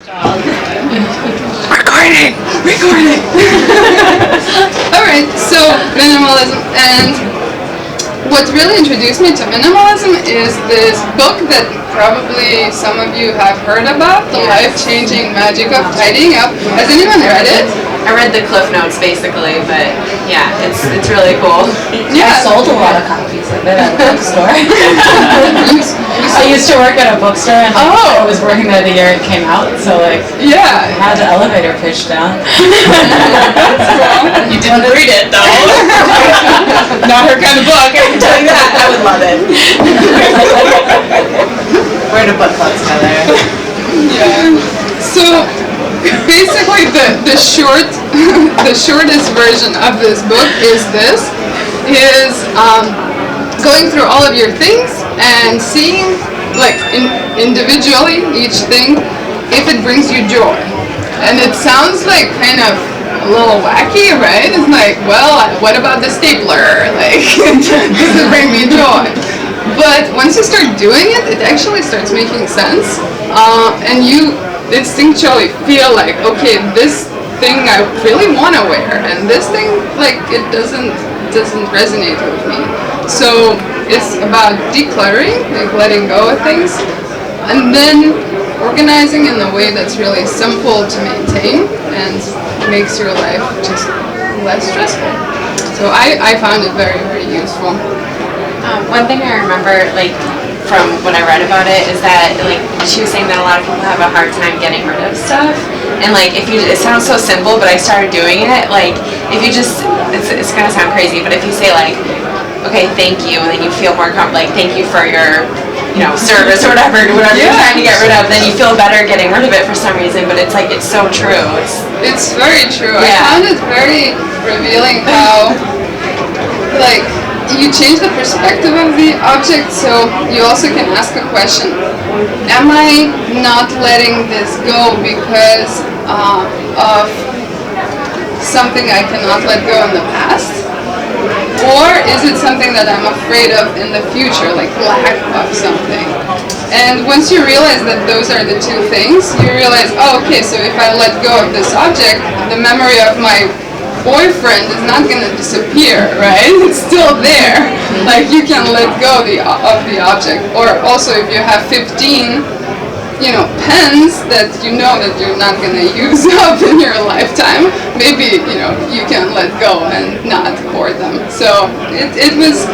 Recording! Alright, so minimalism, and what really introduced me to minimalism is this book that probably some of you have heard about, The Life-Changing Magic of Tidying Up. Has anyone read it? I read the cliff notes basically, but yeah, it's really cool. Yeah, I sold a lot of copies of it at a bookstore. I used to work at a bookstore, and I was working there the year it came out, so I had the elevator pitch down. You didn't read it though. Not her kind of book, I can tell you that. I would love it. We're in a book club together. Yeah. So basically the shortest version of this book is going through all of your things and seeing, like, individually each thing, if it brings you joy. And it sounds like kind of a little wacky, right? It's like, well, what about the stapler? Like, does it bring me joy? But once you start doing it, it actually starts making sense, and you instinctually feel like, okay, this thing I really want to wear, and this thing, like, it doesn't resonate with me. So it's about decluttering, like letting go of things, and then organizing in a way that's really simple to maintain and makes your life just less stressful. So I found it very, very useful. One thing I remember, like, from when I read about it, is that, like, she was saying that a lot of people have a hard time getting rid of stuff, and, like, it sounds so simple, but I started doing it, like, if you just, it's gonna sound crazy, but if you say, like, okay, thank you, and then you feel more comfortable, like, thank you for your, service or whatever you're trying to get rid of, then you feel better getting rid of it for some reason, but it's, like, it's so true. It's very true. Yeah. I found it very revealing how, like, you change the perspective of the object, so you also can ask a question. Am I not letting this go because of something I cannot let go in the past? Or is it something that I'm afraid of in the future, like lack of something? And once you realize that those are the two things, you realize, oh, okay, so if I let go of this object, the memory of my boyfriend is not going to disappear, right? It's still there. Like, you can let go of the object. Or also, if you have 15, pens that you know that you're not going to use up in your lifetime, maybe, you can let go and not hoard them. So it was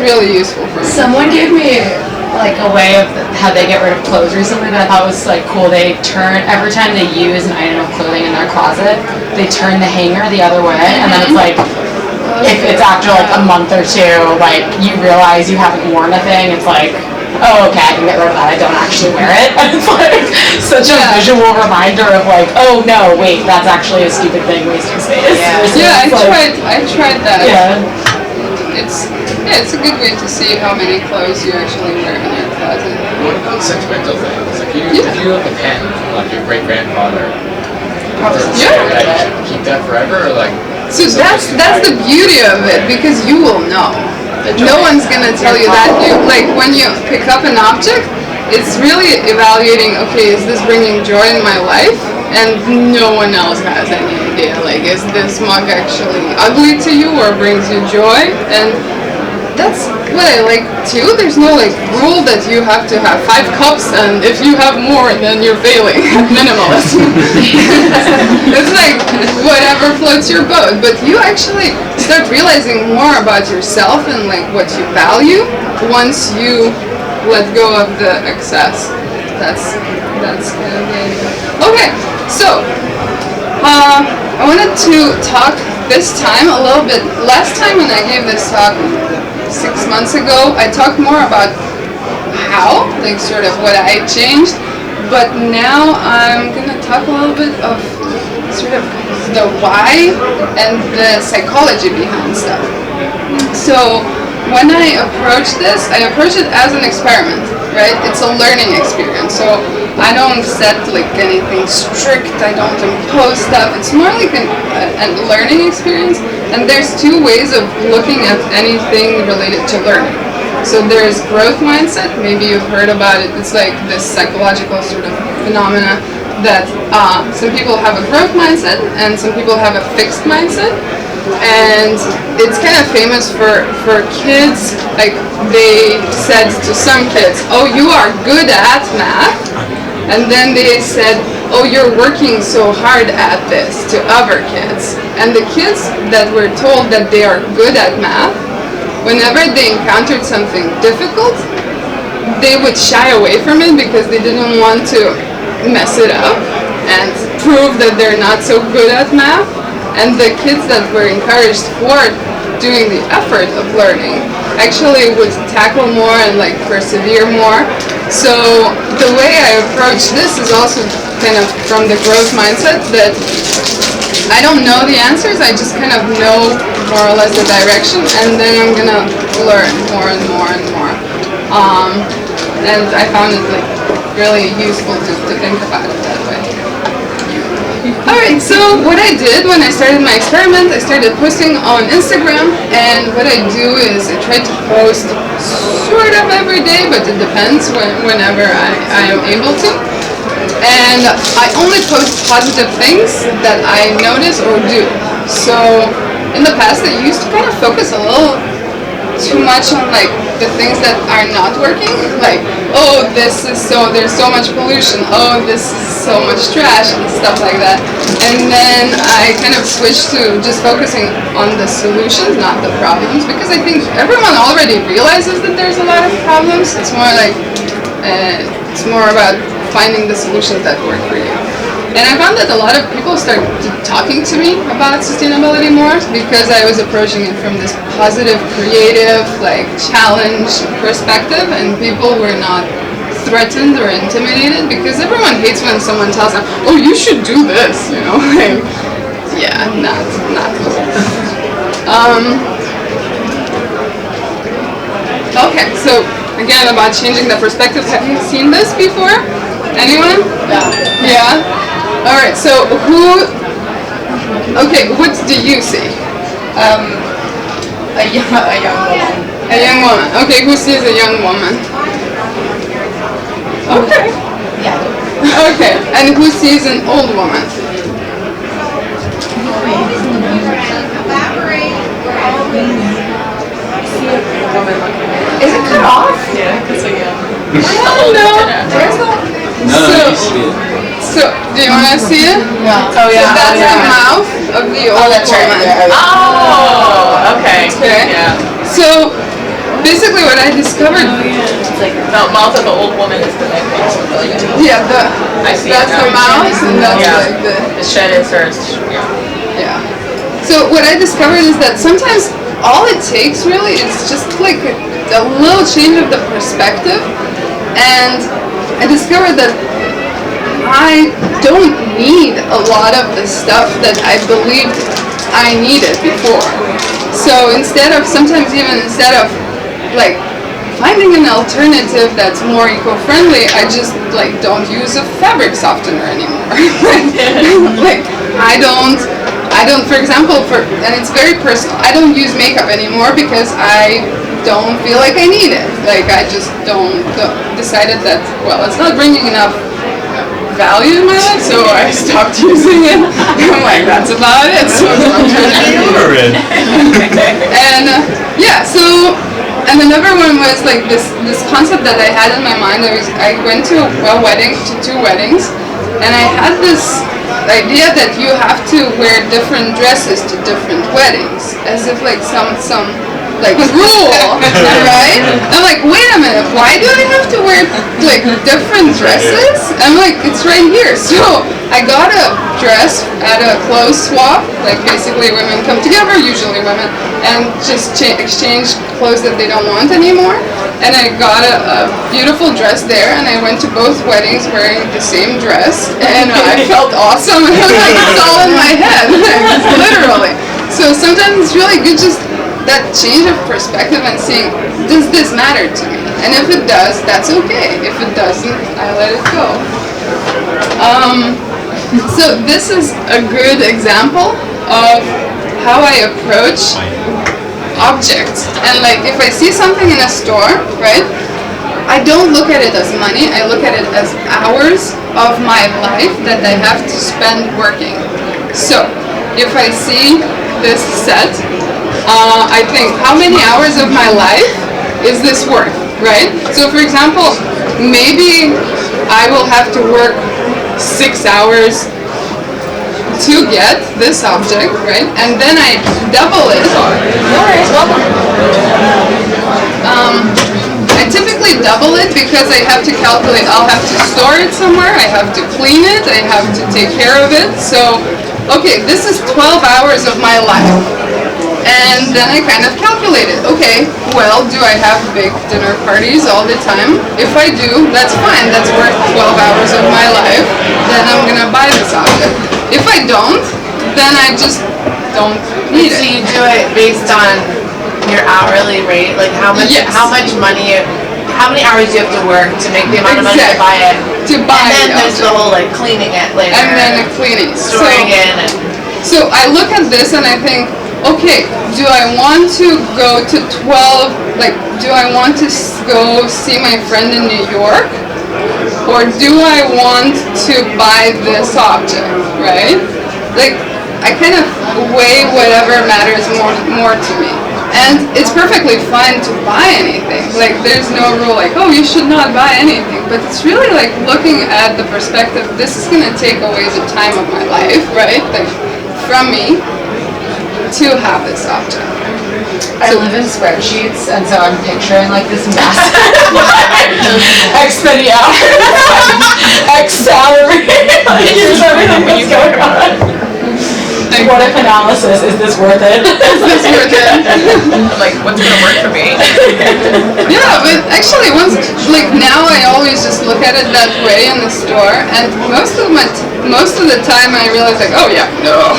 really useful for me. Someone gave me, like, a way of how they get rid of clothes recently that I thought was, like, cool. They turn, every time they use an item of clothing in their closet, they turn the hanger the other way, and then it's like, if it's after, like, a month or two, like, you realize you haven't worn a thing, it's like, oh, okay, I can get rid of that, I don't actually wear it. And it's like such a visual reminder of, like, oh no, wait, that's actually a stupid thing, wasting space. Yeah, I tried that. Yeah. It's a good way to see how many clothes you actually wear in your closet. What about sentimental things? Like, if you have a pen, like your great grandfather, you keep that forever, or like? So that's the beauty of it, because you will know. No one's gonna tell you that. When you pick up an object, it's really evaluating, okay, is this bringing joy in my life? And no one else has any idea. Like, is this mug actually ugly to you or brings you joy? And that's what I like too. There's no, like, rule that you have to have 5 cups, and if you have more, then you're failing at minimalism. It's like whatever floats your boat. But you actually start realizing more about yourself and, like, what you value once you let go of the excess. That's kind of the idea. Okay, so I wanted to talk this time a little bit. Last time when I gave this talk 6 months ago, I talked more about how, like, sort of what I changed, but now I'm going to talk a little bit of sort of the why and the psychology behind stuff. So when I approach this, I approach it as an experiment, right? It's a learning experience. So I don't set, like, anything strict, I don't impose stuff. It's more like a learning experience, and there's 2 ways of looking at anything related to learning. So there's growth mindset, maybe you've heard about it. It's like this psychological sort of phenomena that some people have a growth mindset and some people have a fixed mindset. And it's kind of famous for kids, like they said to some kids, oh, you are good at math. And then they said, oh, you're working so hard at this to other kids. And the kids that were told that they are good at math, whenever they encountered something difficult, they would shy away from it because they didn't want to mess it up and prove that they're not so good at math. And the kids that were encouraged for doing the effort of learning actually would tackle more and like persevere more. So the way I approach this is also kind of from the growth mindset that I don't know the answers, I just kind of know more or less the direction, and then I'm gonna learn more and more and more. And I found it like really useful to think about it that way. Alright, so what I did when I started my experiment, I started posting on Instagram, and what I do is I try to post sort of every day, but it depends whenever I am able to. And I only post positive things that I notice or do. So in the past I used to kind of focus a little too much on like the things that are not working, like, oh, there's so much pollution, oh, this is so much trash and stuff like that. And then I kind of switched to just focusing on the solutions, not the problems, because I think everyone already realizes that there's a lot of problems. It's more like it's more about finding the solutions that work for you. And I found that a lot of people started talking to me about sustainability more because I was approaching it from this positive, creative, like challenge perspective, and people were not threatened or intimidated, because everyone hates when someone tells them, oh, you should do this, you know, like, yeah, not cool. Okay, so again, about changing the perspective, have you seen this before? Anyone? Yeah? Alright, so what do you see? A young woman. A young woman. Okay, who sees a young woman? Okay. Yeah. Okay, and who sees an old woman? Is it cut off? Yeah, because again. Oh no. Where's the... You see it. So, do you want to see it? Yeah. Oh So yeah. that's the mouth of the old that's right. woman. Yeah. Oh, okay. Okay. Yeah. So, basically what I discovered... It's like the mouth of the old woman is the neck. Yeah, I see that's it the now. mouth, and that's Yeah. like the... The shed is hers. Yeah. Yeah. So what I discovered is that sometimes all it takes really is just like a little change of the perspective, and I discovered that I don't need a lot of the stuff that I believed I needed before. So instead of like finding an alternative that's more eco-friendly, I just like don't use a fabric softener anymore. Like I don't, for example, and it's very personal, I don't use makeup anymore because I don't feel like I need it. Like I just decided that, well, it's not bringing enough value in my life, so I stopped using it. I'm like, that's about it. So I'm trying to and and another one was like this concept that I had in my mind. I went to two weddings, and I had this idea that you have to wear different dresses to different weddings, as if like some like rule, right? I'm like, wait a minute, why do I have to wear like different dresses? I'm like, it's right here. So I got a dress at a clothes swap, like basically women come together, usually women, and just exchange clothes that they don't want anymore. And I got a beautiful dress there, and I went to both weddings wearing the same dress, and I felt awesome. And I was like, it's all in my head, literally. So sometimes it's really good just that change of perspective and seeing, does this matter to me? And if it does, that's okay. If it doesn't, I let it go. So this is a good example of how I approach objects. And like if I see something in a store, right, I don't look at it as money, I look at it as hours of my life that I have to spend working. So, if I see this set, I think, how many hours of my life is this worth, right? So for example, maybe I will have to work 6 hours to get this object, right? And then I double it. No worries, welcome. I typically double it because I have to calculate, I'll have to store it somewhere, I have to clean it, I have to take care of it. So, okay, this is 12 hours of my life. And then I kind of calculated, okay, well, do I have big dinner parties all the time? If I do, that's fine, that's worth 12 hours of my life, then I'm gonna buy this object. If I don't, then I just don't need So it. you do it based on your hourly rate, like how much Yes. money, how many hours do you have to work to make the amount of money to buy it? To buy And then the there's the object. whole like cleaning it later, And then the cleaning. storing it, and So I look at this and I think, okay, do I want to go to 12, like, do I want to go see my friend in New York? Or do I want to buy this object, right? Like, I kind of weigh whatever matters more to me. And it's perfectly fine to buy anything. Like, there's no rule like, oh, you should not buy anything. But it's really like looking at the perspective, this is going to take away the time of my life, right? Like, from me to have this object. I live in spreadsheets, and so I'm picturing like this massive X many hours, X salary, like here's everything that's going on. Like, what if analysis, is this worth it? Is this worth it? like what's gonna work for me? Yeah, but actually, like now I always just look at it that way in the store, and most of the time I realize like, oh yeah, no,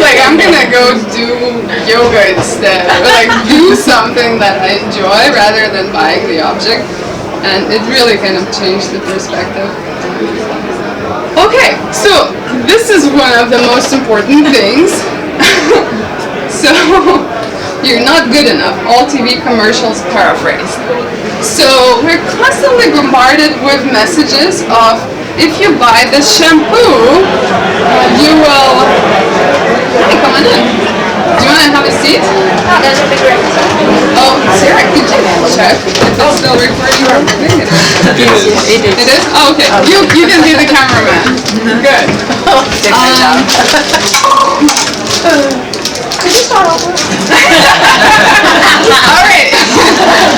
like I'm gonna go do yoga instead, or like do something that I enjoy rather than buying the object, and it really kind of changed the perspective. Okay, so this is one of the most important things. So, you're not good enough. All TV commercials paraphrased. So, we're constantly bombarded with messages of, if you buy this shampoo, you will... Hey, come on in. Do you want to have a seat? Oh, that would be great. Oh, Sarah, could you check if it's still recording? I think it is. It is? Oh, okay. You can be the cameraman. Good. Did my job. Could you start over? All right.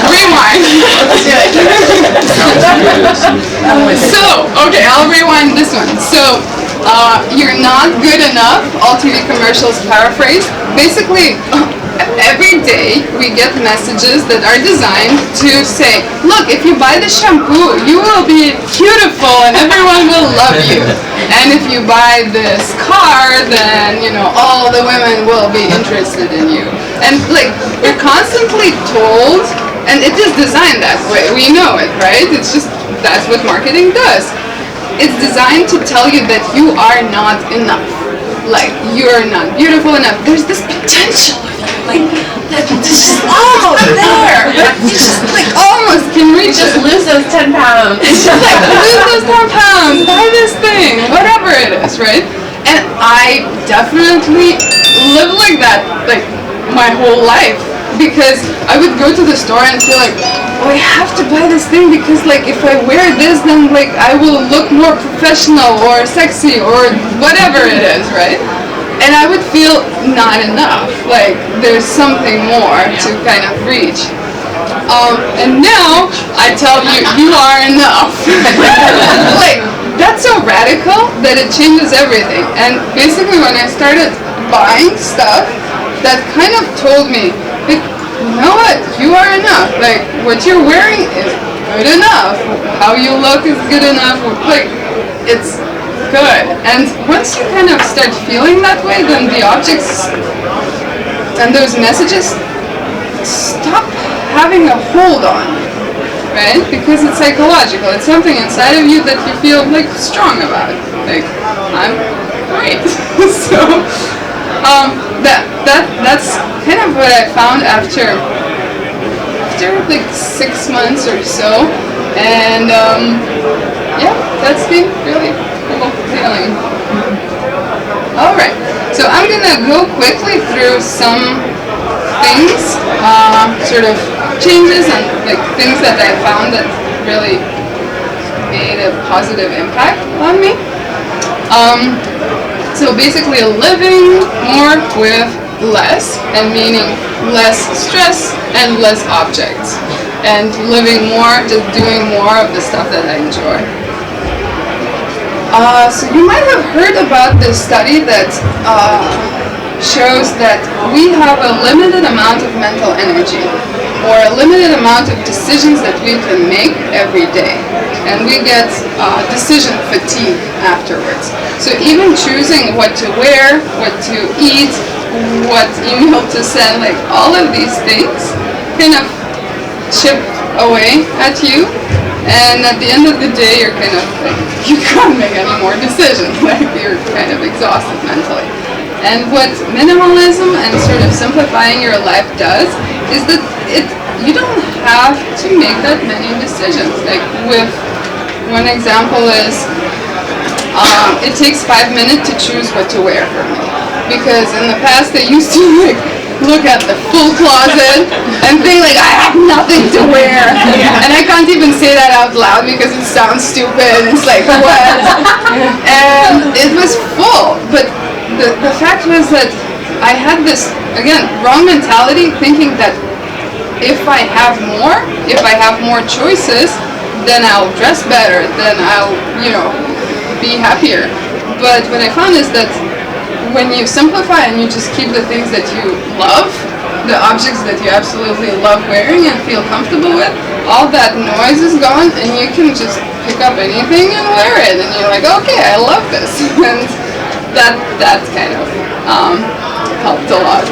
Rewind. Let's do it. So, okay, I'll rewind this one. So, you're not good enough. All TV commercials paraphrased. Basically, every day we get messages that are designed to say, look, if you buy the shampoo, you will be beautiful and everyone will love you. And if you buy this car, then, you know, all the women will be interested in you. And, like, we're constantly told, and it is designed that way. We know it, right? It's just, that's what marketing does. It's designed to tell you that you are not enough. Like, you're not beautiful enough. There's this potential of you. Like, it's just almost there. You just, like, almost can reach Just it. lose those 10 pounds. It's just like, lose those 10 pounds, buy this thing, whatever it is, right? And I definitely live like that, like, my whole life. Because I would go to the store and feel like, oh, I have to buy this thing because, like, if I wear this, then, like, I will look more professional or sexy or whatever it is, right? And I would feel not enough. Like, there's something more to kind of reach. And now I tell you, you are enough. Like, that's so radical that it changes everything. And basically, when I started buying stuff, that kind of told me, like, you know what? You are enough. Like, what you're wearing is good enough. How you look is good enough. Like, it's good. And once you kind of start feeling that way, then the objects and those messages stop having a hold on you, right? Because it's psychological. It's something inside of you that you feel, like, strong about. Like, I'm great. So, that's kind of what I found after Chapter, like 6 months or so, and yeah, that's been really cool feeling. All right, so I'm gonna go quickly through some things, sort of changes and like things that I found that really made a positive impact on me. So basically living more with less, and meaning less stress and less objects, and living more, just doing more of the stuff that I enjoy. So you might have heard about this study that shows that we have a limited amount of mental energy, or a limited amount of decisions that we can make every day. And we get decision fatigue afterwards. So even choosing what to wear, what to eat, what email to send, like all of these things kind of chip away at you. And at the end of the day, you're kind of like, you can't make any more decisions. Like you're kind of exhausted mentally. And what minimalism and sort of simplifying your life does is that you don't have to make that many decisions. Like with one example is, it takes 5 minutes to choose what to wear for me. Because in the past I used to like look at the full closet and think like, I have nothing to wear. And I can't even say that out loud because it sounds stupid. It's like, what? And it was full. But the fact was that I had this, again, wrong mentality, thinking that if I have more choices, then I'll dress better, then I'll, be happier. But what I found is that when you simplify and you just keep the things that you love, the objects that you absolutely love wearing and feel comfortable with, all that noise is gone and you can just pick up anything and wear it. And you're like, okay, I love this. And that kind of helped a lot.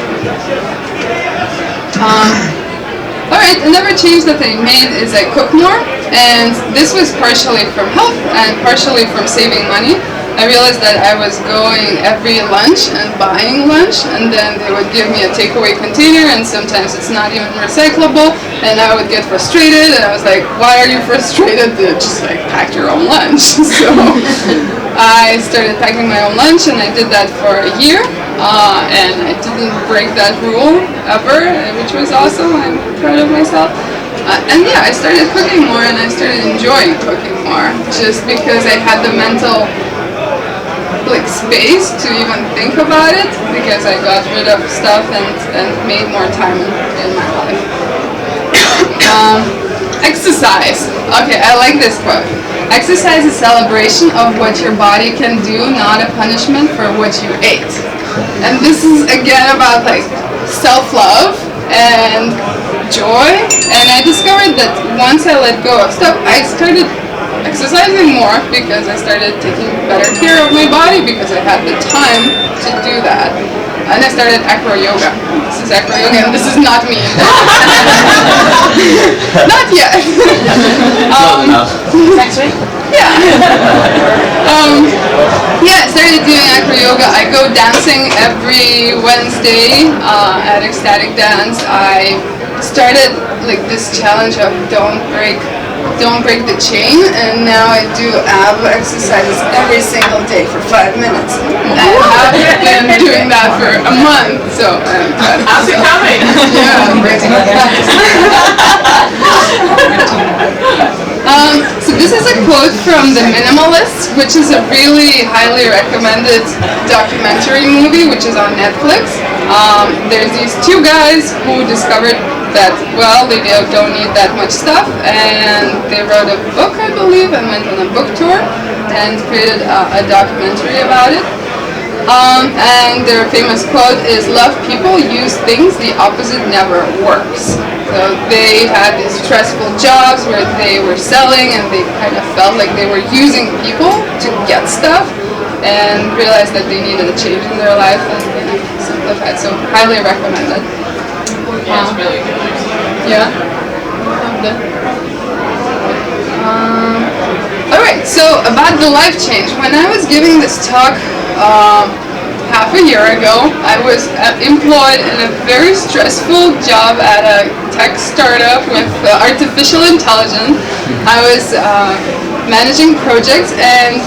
Alright, another change that I made is I cook more, and this was partially from health and partially from saving money. I realized that I was going every lunch and buying lunch, and then they would give me a takeaway container, and sometimes it's not even recyclable, and I would get frustrated, and I was like, why are you frustrated? Just like pack your own lunch. So I started packing my own lunch, and I did that for a year. And I didn't break that rule ever, which was awesome. I'm proud of myself. And yeah, I started cooking more and I started enjoying cooking more, just because I had the mental space to even think about it, because I got rid of stuff and made more time in my life. Exercise. Okay, I like this quote. Exercise is celebration of what your body can do, not a punishment for what you ate. And this is again about self-love and joy. And I discovered that once I let go of stuff, I started exercising more because I started taking better care of my body because I had the time to do that. And I started acro yoga. This is acro yoga, and this is not me. Not yet. Next week? Yeah. Yeah, I started doing acro yoga. I go dancing every Wednesday at Ecstatic Dance. I started this challenge of don't break the chain, and now I do ab exercises every single day for 5 minutes. And I've been doing that for a month, so I'm proud of myself. How's it coming? So this is a quote from The Minimalist, which is a really highly recommended documentary movie, which is on Netflix. There's these two guys who discovered that, they don't need that much stuff, and they wrote a book, I believe, and went on a book tour and created a documentary about it. And their famous quote is, "Love people, use things, the opposite never works." So they had these stressful jobs where they were selling and they kind of felt like they were using people to get stuff, and realized that they needed a change in their life and simplified. So highly recommended. Yeah, it's really good. Yeah. Alright, so about the life change. When I was giving this talk half a year ago. I was employed in a very stressful job at a tech startup with artificial intelligence. I was managing projects and